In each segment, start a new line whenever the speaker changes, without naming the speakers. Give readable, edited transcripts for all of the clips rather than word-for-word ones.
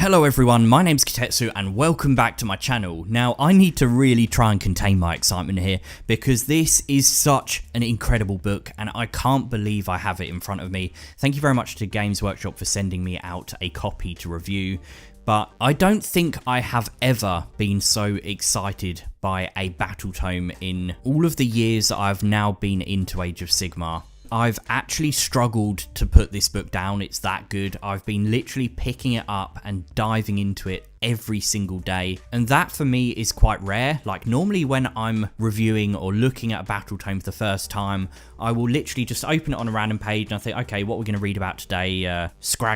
Hello everyone, my name's Kitetsu and welcome back to my channel. Now I need to really try and contain my excitement here because this is such an incredible book and I can't believe I have it in front of me. Thank you very much to Games Workshop for sending me out a copy to review, but I don't think I have ever been so excited by a battle tome in all of the years that I've now been into Age of Sigmar. I've actually struggled to put this book down, it's that good. I've been literally picking it up and diving into it every single day, and that for me is quite rare. Like normally when I'm reviewing or looking at a battle tome for the first time, I will literally just open it on a random page and I think, okay, what we're going to read about today,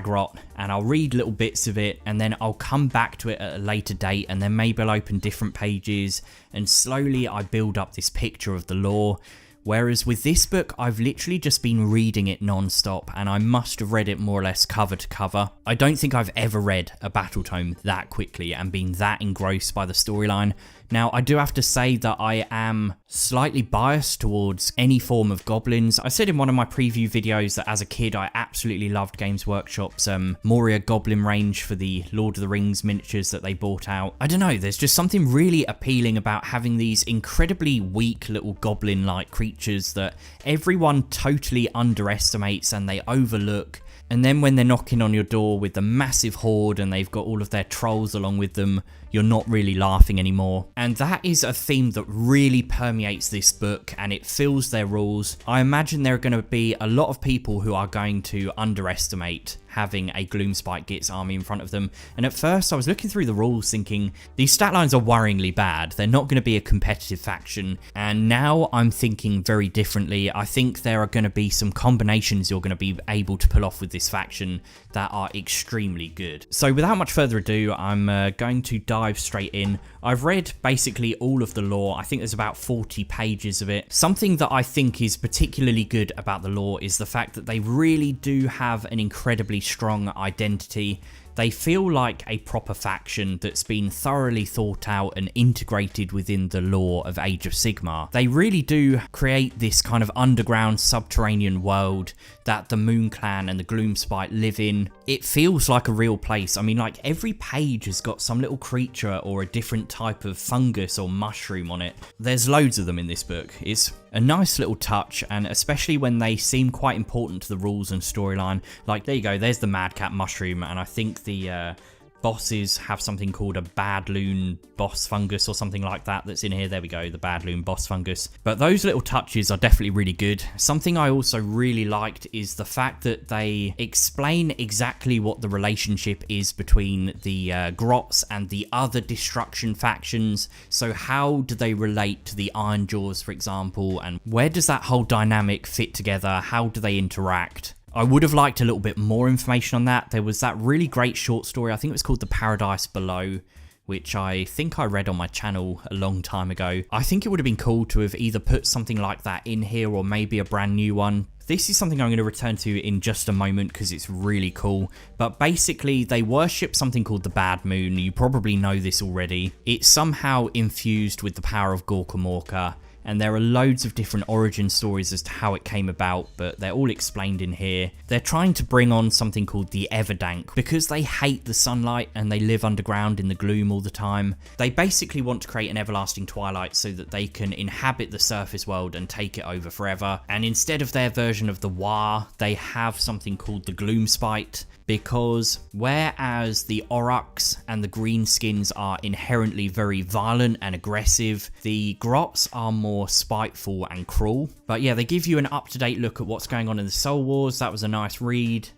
Grot, and I'll read little bits of it and then I'll come back to it at a later date and then maybe I'll open different pages and slowly I build up this picture of the lore. Whereas with this book, I've literally just been reading it non-stop and I must have read it more or less cover to cover. I don't think I've ever read a battle tome that quickly and been that engrossed by the storyline. Now, I do have to say that I am slightly biased towards any form of goblins. I said in one of my preview videos that as a kid, I absolutely loved Games Workshop's Moria Goblin range for the Lord of the Rings miniatures that they brought out. I don't know, there's just something really appealing about having these incredibly weak little goblin-like creatures that everyone totally underestimates and they overlook. And then when they're knocking on your door with the massive horde and they've got all of their trolls along with them, you're not really laughing anymore. And that is a theme that really permeates this book and it fills their rules. I imagine there are going to be a lot of people who are going to underestimate having a GLOOMSPITE GITZ army in front of them. And at first I was looking through the rules thinking, these stat lines are worryingly bad. They're not going to be a competitive faction. And now I'm thinking very differently. I think there are going to be some combinations you're going to be able to pull off with this faction that are extremely good. So without much further ado, I'm going to dive straight in. I've read basically all of the lore. I think there's about 40 pages of it. Something that I think is particularly good about the lore is the fact that they really do have an incredibly strong identity. They feel like a proper faction that's been thoroughly thought out and integrated within the lore of Age of Sigmar. They really do create this kind of underground subterranean world that the Moon Clan and the Gloomspite live in. It feels like a real place. I mean, like every page has got some little creature or a different type of fungus or mushroom on it. There's loads of them in this book. It's a nice little touch, and especially when they seem quite important to the rules and storyline. Like there you go, there's the Madcap mushroom, and I think the bosses have something called a Badloon boss fungus or something like that that's in here. There we go, the Badloon boss fungus. But those little touches are definitely really good. Something I also really liked is the fact that they explain exactly what the relationship is between the Grots and the other destruction factions. So how do they relate to the Iron Jaws, for example, and where does that whole dynamic fit together? How do they interact? I would have liked a little bit more information on that. There was that really great short story, I think it was called The Paradise Below, which I think I read on my channel a long time ago. I think it would have been cool to have either put something like that in here or maybe a brand new one. This is something I'm going to return to in just a moment because it's really cool. But basically, they worship something called the Bad Moon. You probably know this already. It's somehow infused with the power of Gorkamorka. And there are loads of different origin stories as to how it came about, but they're all explained in here. They're trying to bring on something called the Everdank because they hate the sunlight and they live underground in the gloom all the time. They basically want to create an everlasting twilight so that they can inhabit the surface world and take it over forever. And instead of their version of the War, they have something called the Gloomspite. Because whereas the Aurochs and the Greenskins are inherently very violent and aggressive, the Grots are more spiteful and cruel. But yeah, they give you an up-to-date look at what's going on in the Soul Wars. That was a nice read,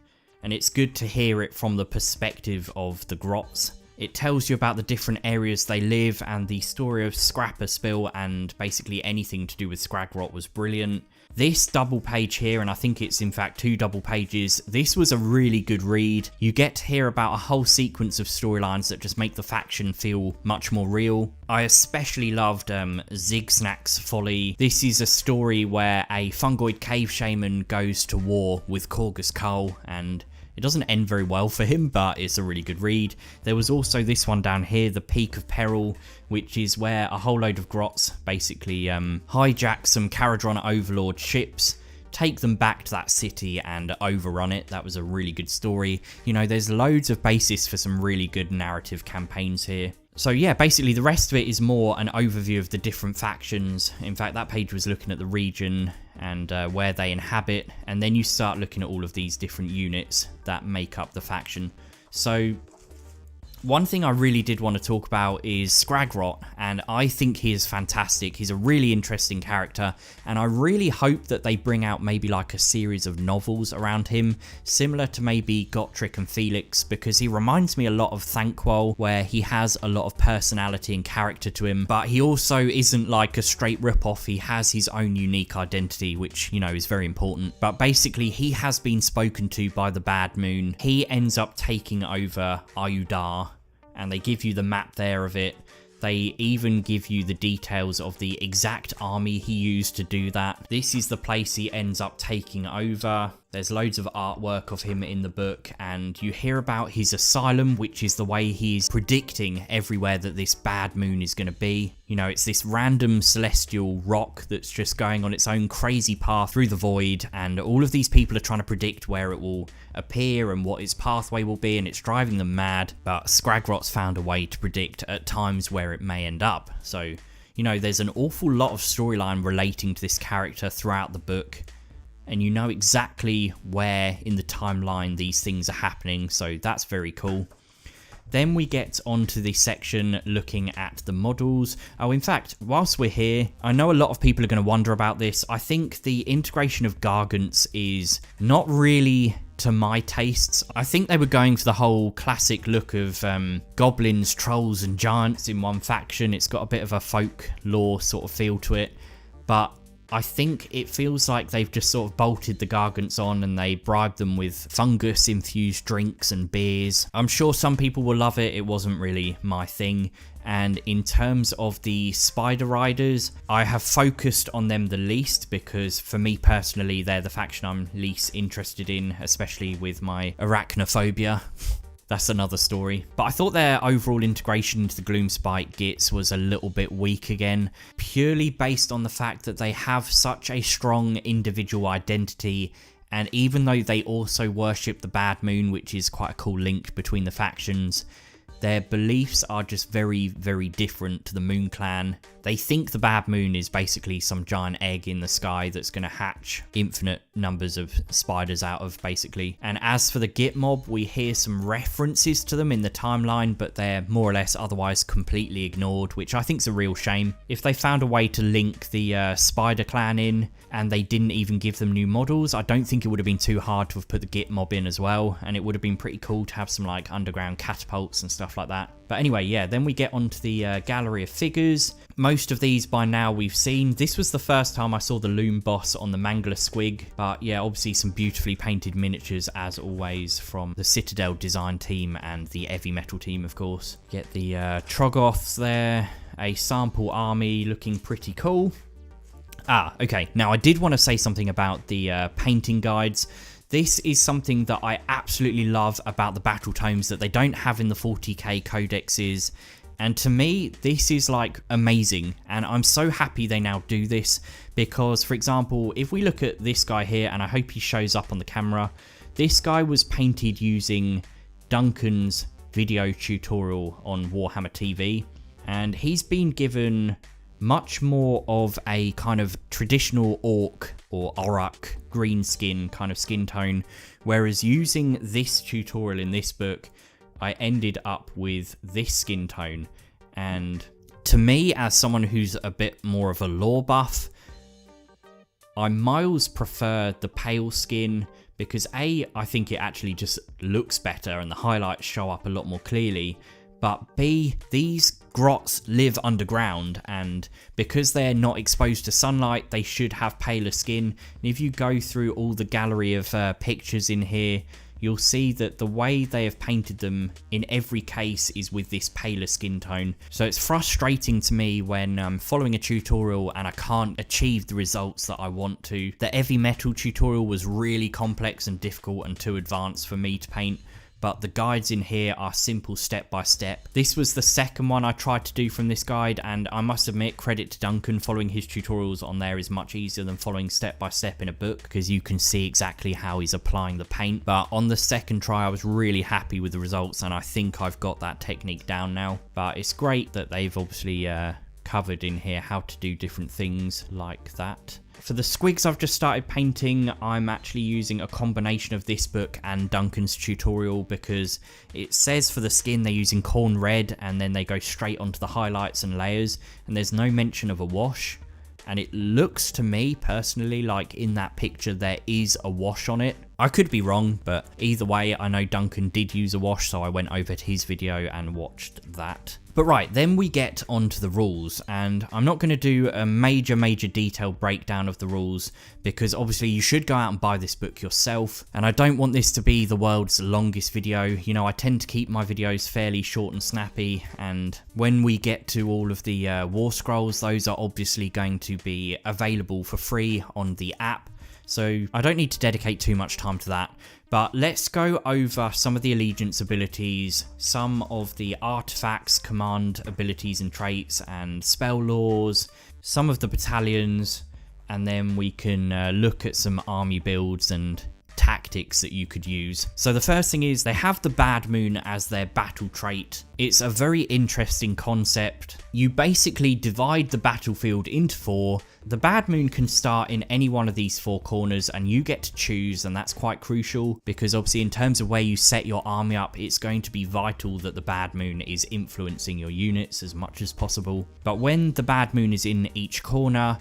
and it's good to hear it from the perspective of the Grots. It tells you about the different areas they live, and the story of Scrapper Spill and basically anything to do with Scragrot was brilliant. This double page here, and I think it's in fact 2 double pages, this was a really good read. You get to hear about a whole sequence of storylines that just make the faction feel much more real. I especially loved Zigsnack's Folly. This is a story where a fungoid cave shaman goes to war with Corgus Cull, and it doesn't end very well for him, but it's a really good read. There was also this one down here, The Peak of Peril, which is where a whole load of Grots basically hijack some Caradron Overlord ships take them back to that city and overrun it. That was a really good story. You know, there's loads of basis for some really good narrative campaigns here. So yeah, basically the rest of it is more an overview of the different factions. In fact, that page was looking at the region and where they inhabit, and then you start looking at all of these different units that make up the faction. So one thing I really did want to talk about is Skragrott, and I think he is fantastic. He's a really interesting character, and I really hope that they bring out maybe like a series of novels around him, similar to maybe Gotrek and Felix, because he reminds me a lot of Thanquol, where he has a lot of personality and character to him, but he also isn't like a straight rip-off. He has his own unique identity, which, you know, is very important. But basically, he has been spoken to by the Bad Moon. He ends up taking over Ayudar, and they give you the map there of it. They even give you the details of the exact army he used to do that. This is the place he ends up taking over. There's loads of artwork of him in the book, and you hear about his asylum, which is the way he's predicting everywhere that this Bad Moon is going to be. You know, it's this random celestial rock that's just going on its own crazy path through the void, and all of these people are trying to predict where it will appear and what its pathway will be, and it's driving them mad. But Skragrott's found a way to predict at times where it may end up. So, you know, there's an awful lot of storyline relating to this character throughout the book, and you know exactly where in the timeline these things are happening, so that's very cool. Then we get onto the section looking at the models. Oh, in fact, whilst we're here, I know a lot of people are going to wonder about this. I think the integration of Gargants is not really to my tastes. I think they were going for the whole classic look of goblins, trolls and giants in one faction. It's got a bit of a folklore sort of feel to it, but I think it feels like they've just sort of bolted the Gargants on and they bribed them with fungus-infused drinks and beers. I'm sure some people will love it. It wasn't really my thing. And in terms of the Spider Riders, I have focused on them the least because for me personally, they're the faction I'm least interested in, especially with my arachnophobia. That's another story. But I thought their overall integration into the Gloomspite Gitz was a little bit weak again, purely based on the fact that they have such a strong individual identity, and even though they also worship the Bad Moon, which is quite a cool link between the factions, their beliefs are just very, very different to the Moon Clan. They think the Bad Moon is basically some giant egg in the sky that's going to hatch infinite numbers of spiders out of, basically. And as for the Git Mob, we hear some references to them in the timeline, but they're more or less otherwise completely ignored, which I think is a real shame. If they found a way to link the Spider Clan in, and they didn't even give them new models, I don't think it would have been too hard to have put the Git Mob in as well, and it would have been pretty cool to have some like underground catapults and stuff like that. But anyway, yeah, then we get onto the gallery of figures. Most of these by now we've seen. This was the first time I saw the Loom Boss on the Mangler Squig, but yeah, obviously some beautifully painted miniatures as always from the Citadel design team and the Heavy Metal team, of course. Get the Troggoths there, a sample army looking pretty cool. Okay, now I did want to say something about the painting guides. This is something that I absolutely love about the Battletomes that they don't have in the 40k codexes. And to me, this is like amazing. And I'm so happy they now do this because, for example, if we look at this guy here, and I hope he shows up on the camera, this guy was painted using Duncan's video tutorial on Warhammer TV. And he's been given much more of a kind of traditional orc or auroch green skin kind of skin tone, whereas using this tutorial in this book, I ended up with this skin tone. And to me, as someone who's a bit more of a lore buff, I miles prefer the pale skin because A, I think it actually just looks better and the highlights show up a lot more clearly. But B, these grots live underground, and because they're not exposed to sunlight, they should have paler skin. And if you go through all the gallery of pictures in here, you'll see that the way they have painted them in every case is with this paler skin tone. So it's frustrating to me when I'm following a tutorial and I can't achieve the results that I want to. The Heavy Metal tutorial was really complex and difficult and too advanced for me to paint. but the guides in here are simple step by step. This was the second one I tried to do from this guide, and I must admit, credit to Duncan, following his tutorials on there is much easier than following step by step in a book, because you can see exactly how he's applying the paint. But on the second try I was really happy with the results, and I think I've got that technique down now. But it's great that they've obviously covered in here how to do different things like that. For the squigs I've just started painting, I'm actually using a combination of this book and Duncan's tutorial, because it says for the skin they're using corn red and then they go straight onto the highlights and layers, and there's no mention of a wash. And it looks to me personally like in that picture there is a wash on it. I could be wrong, but either way I know Duncan did use a wash, so I went over to his video and watched that. But right, then we get onto the rules, and I'm not going to do a major detailed breakdown of the rules, because obviously you should go out and buy this book yourself, and I don't want this to be the world's longest video. You know, I tend to keep my videos fairly short and snappy, and when we get to all of the war scrolls, those are obviously going to be available for free on the app. So I don't need to dedicate too much time to that, but let's go over some of the allegiance abilities, some of the artifacts, command abilities and traits, and spell laws, some of the battalions, and then we can look at some army builds and tactics that you could use. So the first thing is they have the Bad Moon as their battle trait. It's a very interesting concept. You basically divide the battlefield into 4. The Bad Moon can start in any one of these 4 corners and you get to choose, and that's quite crucial because obviously in terms of where you set your army up, it's going to be vital that the Bad Moon is influencing your units as much as possible. But when the Bad Moon is in each corner,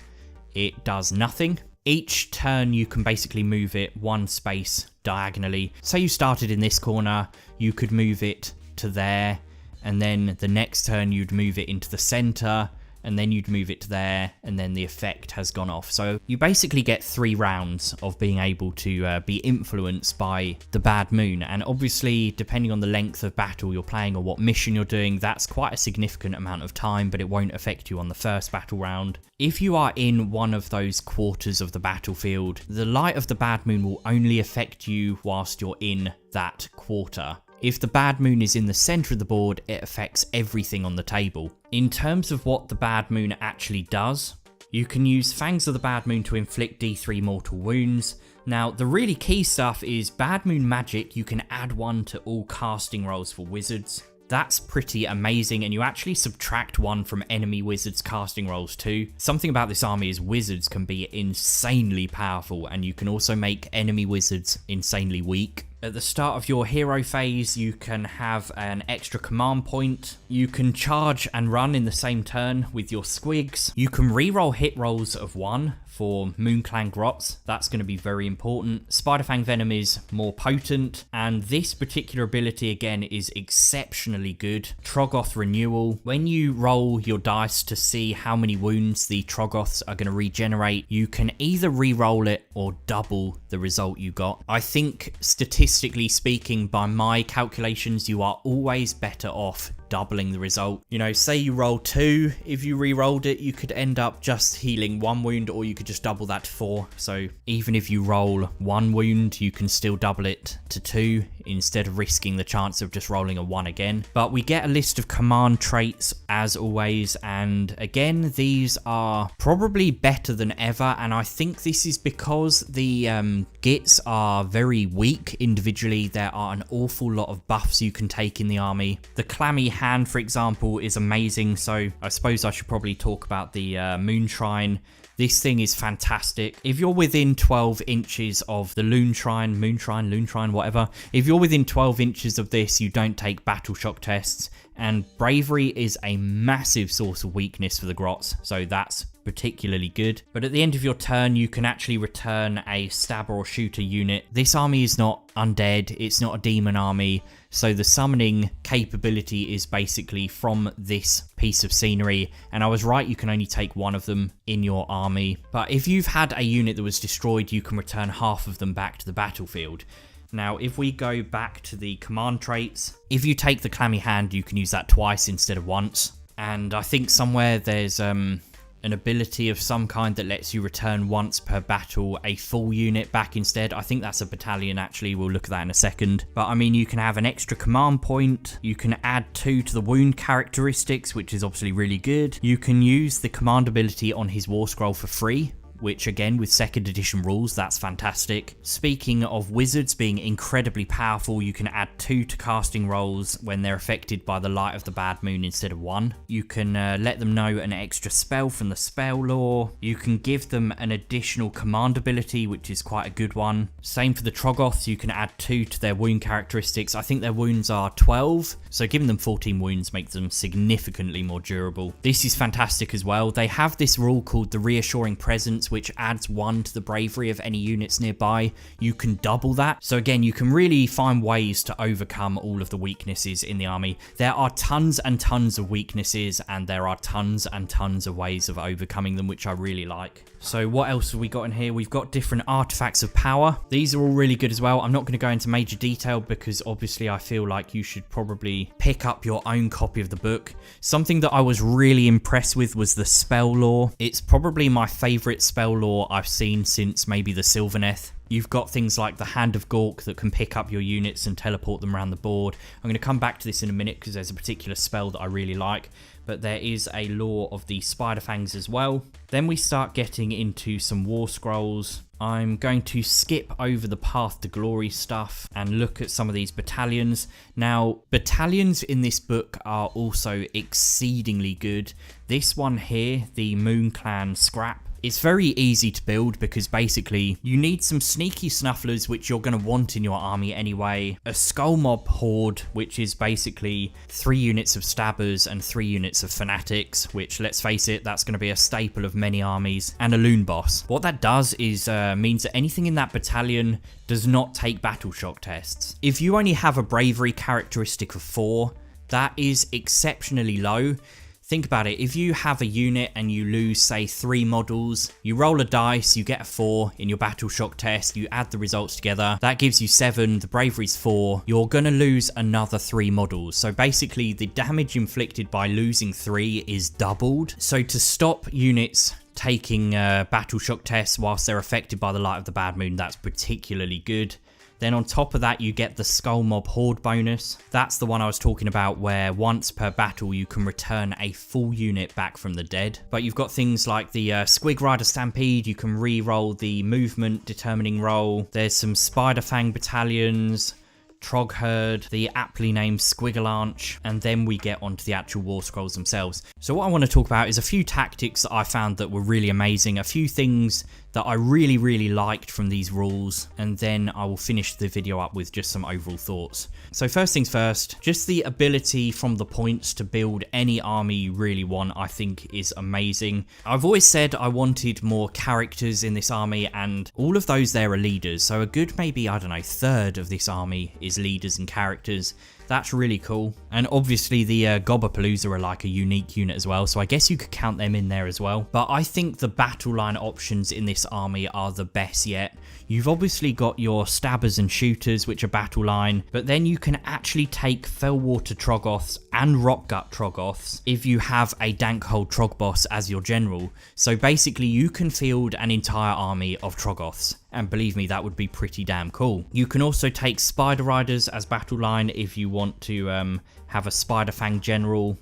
it does nothing. Each turn you can basically move it 1 space diagonally. Say you started in this corner, you could move it to there, and then the next turn you'd move it into the center, and then you'd move it to there, and then the effect has gone off. So you basically get 3 rounds of being able to be influenced by the Bad Moon. And obviously, depending on the length of battle you're playing or what mission you're doing, that's quite a significant amount of time, but it won't affect you on the first battle round. If you are in one of those quarters of the battlefield, the light of the Bad Moon will only affect you whilst you're in that quarter. If the Bad Moon is in the center of the board, it affects everything on the table. In terms of what the Bad Moon actually does, you can use Fangs of the Bad Moon to inflict D3 mortal wounds. Now, the really key stuff is Bad Moon magic, you can add 1 to all casting rolls for wizards. That's pretty amazing, and you actually subtract 1 from enemy wizards casting rolls too. Something about this army is wizards can be insanely powerful, and you can also make enemy wizards insanely weak. At the start of your hero phase, you can have an extra command point. You can charge and run in the same turn with your squigs. You can reroll hit rolls of 1 for Moonclan Grots. That's going to be very important. Spiderfang Venom is more potent, and this particular ability again is exceptionally good. Troggoth Renewal. When you roll your dice to see how many wounds the Troggoths are going to regenerate, you can either re-roll it or double the result you got. I think statistically speaking, by my calculations, you are always better off doubling the result. You know, say you roll 2, if you re-rolled it, you could end up just healing 1 wound, or you could just double that to 4. So even if you roll 1 wound, you can still double it to 2 instead of risking the chance of just rolling a 1 again. But we get a list of command traits as always, and again, these are probably better than ever, and I think this is because the Gitz are very weak individually. There are an awful lot of buffs you can take in the army. The Clammy Hand, for example, is amazing, so I suppose I should probably talk about the Moon Shrine. This thing is fantastic. If you're within 12 inches of the Loon Shrine, Moon Shrine, Loon Shrine, whatever, if you're within 12 inches of this, you don't take battle shock tests, and bravery is a massive source of weakness for the Grots, so that's particularly good. But at the end of your turn, you can actually return a stabber or shooter unit. This army is not undead, it's not a demon army, so the summoning capability is basically from this piece of scenery, and I was right, you can only take 1 of them in your army. But if you've had a unit that was destroyed, you can return half of them back to the battlefield. Now, if we go back to the command traits, if you take the Clammy Hand, you can use that twice instead of once. And I think somewhere there's an ability of some kind that lets you return once per battle a full unit back instead. I think that's a battalion actually, we'll look at that in a second. But I mean, you can have an extra command point, you can add 2 to the wound characteristics, which is obviously really good. You can use the command ability on his war scroll for free, which again, with 2nd edition rules, that's fantastic. Speaking of wizards being incredibly powerful, you can add 2 to casting rolls when they're affected by the light of the bad moon instead of 1. You can let them know an extra spell from the spell lore. You can give them an additional command ability, which is quite a good one. Same for the Troggoths, you can add 2 to their wound characteristics. I think their wounds are 12, so giving them 14 wounds makes them significantly more durable. This is fantastic as well. They have this rule called the Reassuring Presence, which adds 1 to the bravery of any units nearby. You can double that. So again, you can really find ways to overcome all of the weaknesses in the army. There are tons and tons of weaknesses, and there are tons and tons of ways of overcoming them, which I really like. So what else have we got in here? We've got different artifacts of power. These are all really good as well. I'm not going to go into major detail because obviously I feel like you should probably pick up your own copy of the book. Something that I was really impressed with was the spell lore. It's probably my favorite spell lore I've seen since maybe the Sylvaneth. You've got things like the Hand of Gork that can pick up your units and teleport them around the board. I'm going to come back to this in a minute because there's a particular spell that I really like. But there is a lore of the Spider Fangs as well. Then we start getting into some war scrolls. I'm going to skip over the Path to Glory stuff and look at some of these battalions. Now, battalions in this book are also exceedingly good. This one here, the Moon Clan Scrap, it's very easy to build because basically you need some sneaky snufflers, which you're going to want in your army anyway, a skull mob horde, which is basically 3 units of stabbers and 3 units of fanatics, which, let's face it, that's going to be a staple of many armies, and a loon boss. What that does is means that anything in that battalion does not take battle shock tests. If you only have a bravery characteristic of 4, that is exceptionally low. Think about it, if you have a unit and you lose, say, 3 models, you roll a dice, you get a 4 in your battle shock test, you add the results together, that gives you 7, the bravery's 4, you're gonna lose another 3 models. So basically, the damage inflicted by losing 3 is doubled. So to stop units taking battle shock tests whilst they're affected by the light of the bad moon, that's particularly good. Then on top of that, you get the Skull Mob Horde bonus. That's the one I was talking about where once per battle you can return a full unit back from the dead. But you've got things like the Squig Rider Stampede, you can re-roll the movement determining roll. There's some Spider Fang battalions, Trog Herd, the aptly named Squigalanch, and then we get onto the actual war scrolls themselves. So what I want to talk about is a few tactics that I found that were really amazing, a few things that I really liked from these rules, and then I will finish the video up with just some overall thoughts. So first things first, just the ability from the points to build any army you really want, I think is amazing. I've always said I wanted more characters in this army, and all of those there are leaders, so a good maybe, I don't know, third of this army is leaders and characters. That's really cool. And obviously the Gobapalooza are like a unique unit as well, so I guess you could count them in there as well. But I think the battle line options in this army are the best yet. You've obviously got your stabbers and shooters, which are battle line, but then you can actually take Fellwater Troggoths and Rockgut Troggoths if you have a Dankhold Trogboss as your general. So basically you can field an entire army of Troggoths. And believe me, that would be pretty damn cool. You can also take Spider Riders as battle line if you want to have a Spider Fang general.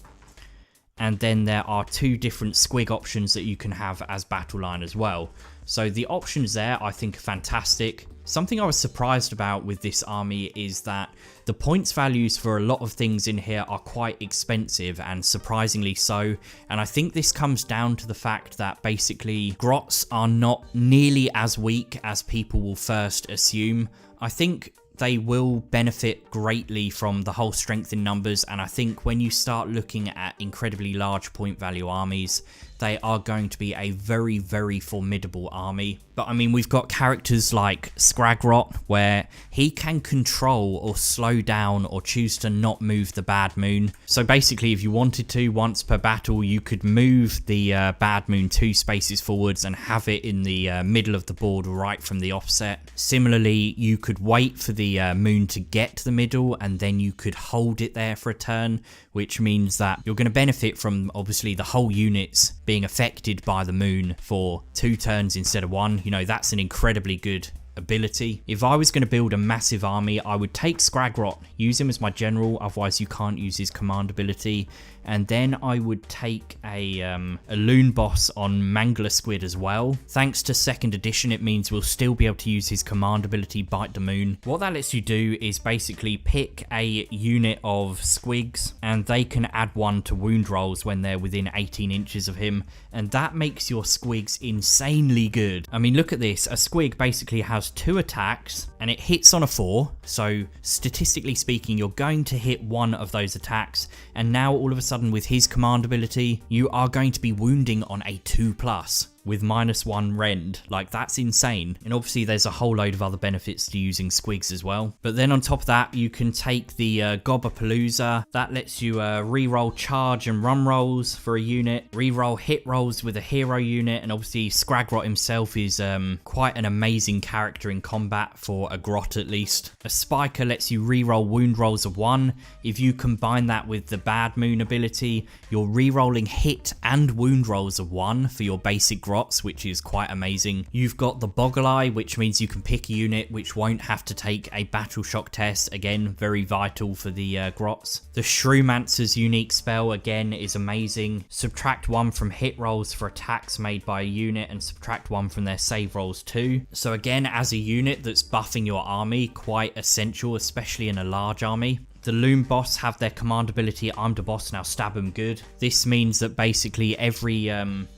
And then there are 2 different Squig options that you can have as battle line as well. So the options there I think are fantastic. Something I was surprised about with this army is that the points values for a lot of things in here are quite expensive, and surprisingly so. And I think this comes down to the fact that basically Grots are not nearly as weak as people will first assume. I think they will benefit greatly from the whole strength in numbers, and I think when you start looking at incredibly large point value armies, they are going to be a very formidable army. But I mean, we've got characters like Scragrot, where he can control or slow down or choose to not move the bad moon. So basically, if you wanted to, once per battle, you could move the bad moon 2 spaces forwards and have it in the middle of the board right from the offset. Similarly, you could wait for the moon to get to the middle and then you could hold it there for a turn, which means that you're going to benefit from obviously the whole units being affected by the moon for 2 turns instead of 1. You know, that's an incredibly good ability. If I was going to build a massive army, I would take Skragrott, use him as my general, otherwise you can't use his command ability, and then I would take a loon boss on Mangler Squid as well. Thanks to 2nd edition, it means we'll still be able to use his command ability, Bite the Moon. What that lets you do is basically pick a unit of squigs, and they can add 1 to wound rolls when they're within 18 inches of him, and that makes your squigs insanely good. I mean, look at this. A squig basically has 2 attacks, and it hits on a 4, so statistically speaking, you're going to hit 1 of those attacks, and now all of a sudden with his command ability, you are going to be wounding on a 2+ with -1 rend. Like, that's insane. And obviously there's a whole load of other benefits to using squigs as well. But then on top of that, you can take the Gobberpalooza. That lets you reroll charge and run rolls for a unit, reroll hit rolls with a hero unit, and obviously Skragrott himself is quite an amazing character in combat for a Grot at least. A Spiker lets you reroll wound rolls of 1. If you combine that with the Bad Moon ability, you're rerolling hit and wound rolls of 1 for your basic Grots, which is quite amazing. You've got the Boggle Eye, which means you can pick a unit which won't have to take a battle shock test. Again, very vital for the Grots. The Shrewmancer's unique spell, again, is amazing. Subtract 1 from hit rolls for attacks made by a unit, and subtract 1 from their save rolls too. So again, as a unit that's buffing your army, quite essential, especially in a large army. The Loon Boss have their command ability, I'm the boss, now stab 'em good. This means that basically every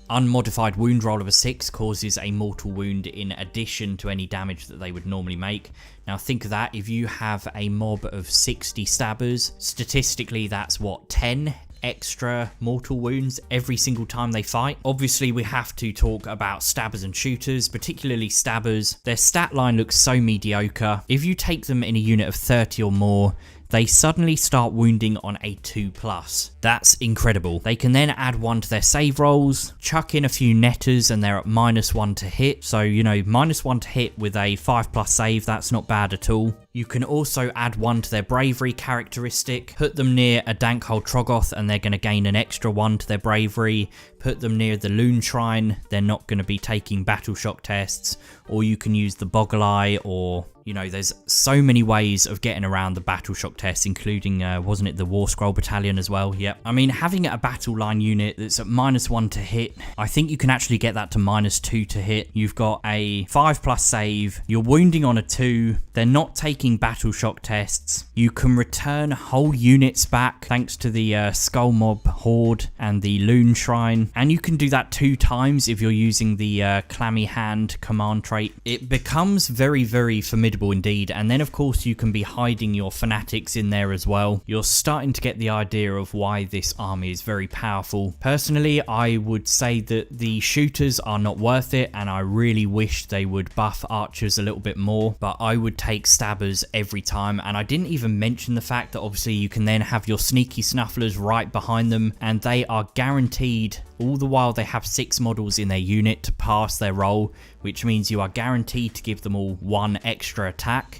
unmodified wound roll of a 6 causes a mortal wound in addition to any damage that they would normally make. Now think of that, if you have a mob of 60 stabbers, statistically that's what, 10 extra mortal wounds every single time they fight. Obviously we have to talk about stabbers and shooters, particularly stabbers. Their stat line looks so mediocre. If you take them in a unit of 30 or more, they suddenly start wounding on a 2+. That's incredible. They can then add 1 to their save rolls, chuck in a few netters, and they're at -1 to hit. So, you know, -1 to hit with a 5+ save, that's not bad at all. You can also add 1 to their bravery characteristic, put them near a Dankhold Troggoth and they're going to gain an extra 1 to their bravery. Put them near the Loon Shrine, they're not going to be taking battle shock tests. Or you can use the Boggle Eye, or, you know, there's so many ways of getting around the battle shock tests, including, wasn't it the War Scroll Battalion as well? Yep. I mean, having a battle line unit that's at -1 to hit, I think you can actually get that to -2 to hit. You've got a 5+ save, you're wounding on a 2, they're not taking battle shock tests, you can return whole units back thanks to the Skull Mob Horde and the Loon Shrine, and you can do that 2 times if you're using the Clammy Hand command trait. It becomes very, very formidable indeed, and then of course you can be hiding your fanatics in there as well. You're starting to get the idea of why this army is very powerful. Personally, I would say that the shooters are not worth it, and I really wish they would buff archers a little bit more, but I would take stabbers every time. And I didn't even mention the fact that obviously you can then have your sneaky snufflers right behind them, and they are guaranteed, all the while they have 6 models in their unit, to pass their roll, which means you are guaranteed to give them all 1 extra attack.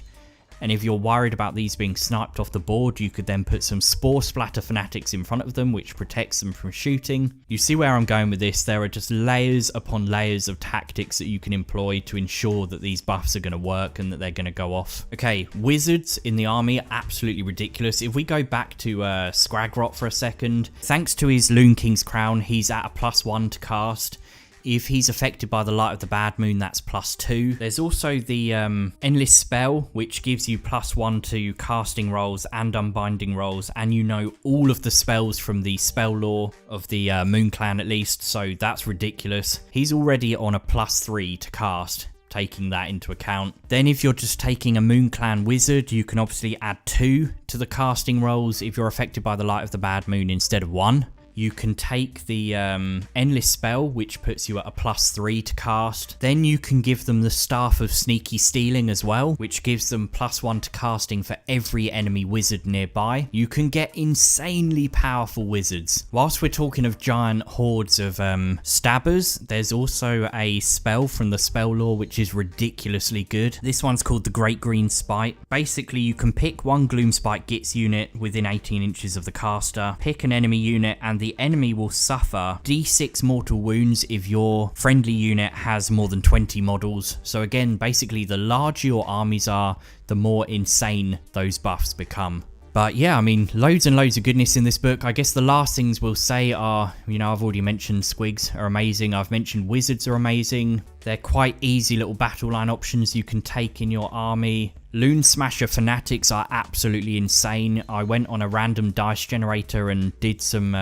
And if you're worried about these being sniped off the board, you could then put some Spore Splatter Fanatics in front of them, which protects them from shooting. You see where I'm going with this? There are just layers upon layers of tactics that you can employ to ensure that these buffs are going to work and that they're going to go off. Okay, wizards in the army are absolutely ridiculous. If we go back to Skragrott for a second, thanks to his Loon King's Crown, he's at a +1 to cast. If he's affected by the light of the Bad Moon, that's +2. There's also the Endless Spell, which gives you +1 to casting rolls and unbinding rolls, and you know all of the spells from the spell lore of the Moon Clan at least, so that's ridiculous. He's already on a +3 to cast, taking that into account. Then if you're just taking a Moon Clan wizard, you can obviously add 2 to the casting rolls if you're affected by the light of the Bad Moon instead of 1. You can take the Endless Spell, which puts you at a +3 to cast. Then you can give them the Staff of Sneaky Stealing as well, which gives them +1 to casting for every enemy wizard nearby. You can get insanely powerful wizards. Whilst we're talking of giant hordes of stabbers, there's also a spell from the spell lore which is ridiculously good. This one's called the Great Green Spite. Basically, you can pick one Gloomspite Gitz unit within 18 inches of the caster, pick an enemy unit, and the enemy will suffer d6 mortal wounds if your friendly unit has more than 20 models. So again, basically the larger your armies are, the more insane those buffs become. But yeah, I mean, loads and loads of goodness in this book. I guess the last things we'll say are, you know, I've already mentioned squigs are amazing. I've mentioned wizards are amazing. They're quite easy little battle line options you can take in your army. Loon Smasher Fanatics are absolutely insane. I went on a random dice generator and did some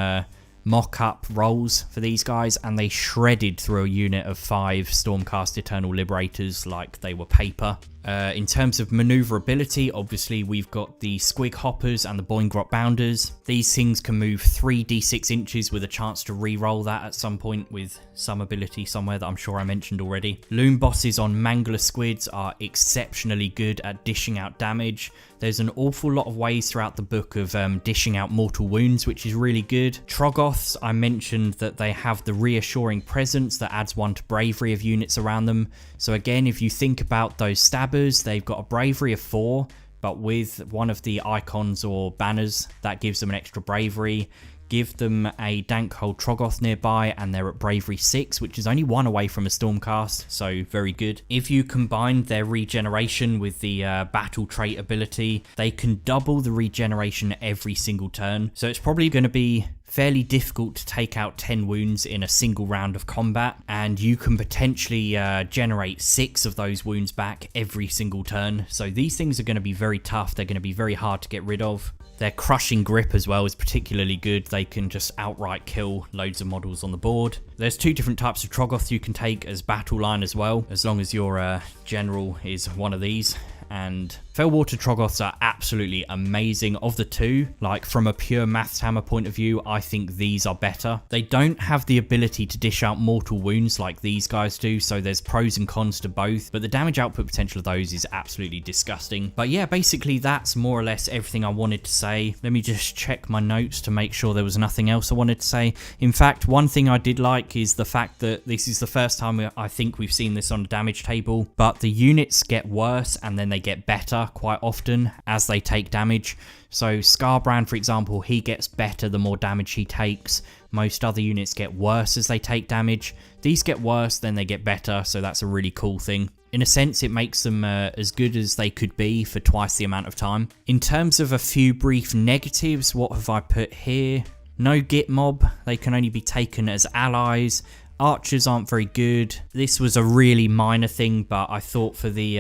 mock-up rolls for these guys, and they shredded through a unit of 5 Stormcast Eternal Liberators like they were paper. In terms of maneuverability, obviously we've got the Squig Hoppers and the Boingrot Bounders. These things can move 3d6 inches with a chance to re-roll that at some point with some ability somewhere that I'm sure I mentioned already. Loon Bosses on Mangler Squids are exceptionally good at dishing out damage. There's an awful lot of ways throughout the book of dishing out mortal wounds, which is really good. Troggoths, I mentioned that they have the reassuring presence that adds 1 to bravery of units around them. So again, if you think about those stabbers, they've got a bravery of 4, but with one of the icons or banners, that gives them an extra bravery. Give them a Dankhold Troggoth nearby and they're at bravery 6, which is only 1 away from a Stormcast, so very good. If you combine their regeneration with the battle trait ability, they can double the regeneration every single turn. So it's probably going to be fairly difficult to take out 10 wounds in a single round of combat, and you can potentially generate 6 of those wounds back every single turn. So these things are going to be very tough. They're going to be very hard to get rid of. Their crushing grip as well is particularly good. They can just outright kill loads of models on the board. There's 2 different types of Troggoth you can take as battle line as well, as long as your general is one of these. And Fellwater Troggoths are absolutely amazing. Of the 2, like from a pure maths hammer point of view, I think these are better. They don't have the ability to dish out mortal wounds like these guys do, so there's pros and cons to both, but the damage output potential of those is absolutely disgusting. But yeah, basically that's more or less everything I wanted to say. Let me just check my notes to make sure there was nothing else I wanted to say. In fact, one thing I did like is the fact that this is the first time I think we've seen this on a damage table, but the units get worse and then they get better quite often as they take damage. So Scarbrand, for example, he gets better the more damage he takes. Most other units get worse as they take damage. These get worse, then they get better, so that's a really cool thing. In a sense, it makes them as good as they could be for twice the amount of time. In terms of a few brief negatives, what have I put here? No Git Mob, they can only be taken as allies. Archers aren't very good. This was a really minor thing, but I thought for the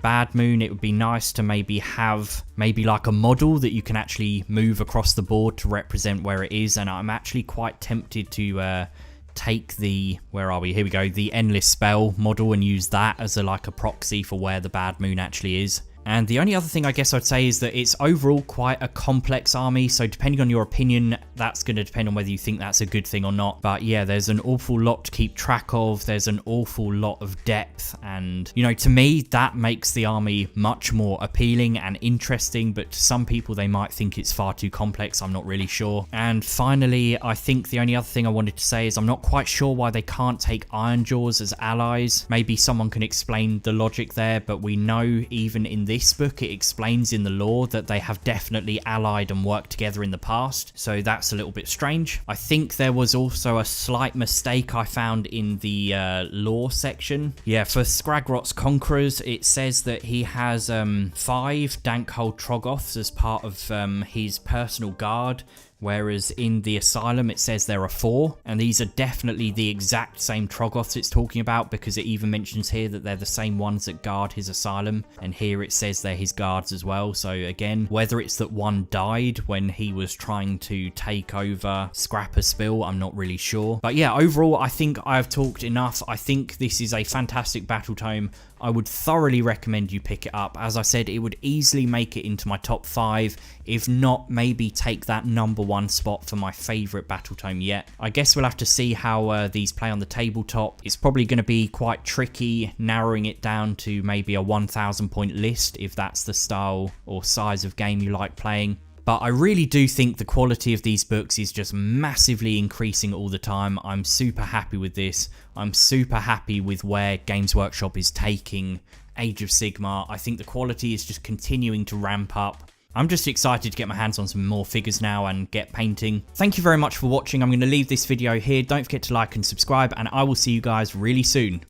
Bad Moon it would be nice to maybe have like a model that you can actually move across the board to represent where it is, and I'm actually quite tempted to take the, where are we? Here we go, the Endless Spell model and use that as a proxy for where the Bad Moon actually is. And the only other thing I guess I'd say is that it's overall quite a complex army, so depending on your opinion, that's going to depend on whether you think that's a good thing or not. But yeah, there's an awful lot to keep track of, there's an awful lot of depth, and you know, to me, that makes the army much more appealing and interesting, but to some people they might think it's far too complex, I'm not really sure. And finally, I think the only other thing I wanted to say is I'm not quite sure why they can't take Ironjaws as allies. Maybe someone can explain the logic there, but we know even in this book it explains in the lore that they have definitely allied and worked together in the past, so that's a little bit strange. I think there was also a slight mistake I found in the lore section. Yeah, for Skragrot's Conquerors it says that he has 5 Dankhold Troggoths as part of his personal guard, whereas in the Asylum it says there are 4, and these are definitely the exact same Troggoths it's talking about, because it even mentions here that they're the same ones that guard his Asylum, and here it says they're his guards as well. So again, whether it's that one died when he was trying to take over Scrapper Spill, I'm not really sure. But yeah, overall I think I've talked enough. I think this is a fantastic battle tome. I would thoroughly recommend you pick it up. As I said, it would easily make it into my top 5, if not maybe take that #1 spot for my favourite battle tome yet. I guess we'll have to see how these play on the tabletop. It's probably going to be quite tricky narrowing it down to maybe a 1,000 point list if that's the style or size of game you like playing. But I really do think the quality of these books is just massively increasing all the time. I'm super happy with this. I'm super happy with where Games Workshop is taking Age of Sigmar. I think the quality is just continuing to ramp up. I'm just excited to get my hands on some more figures now and get painting. Thank you very much for watching. I'm going to leave this video here. Don't forget to like and subscribe, and I will see you guys really soon.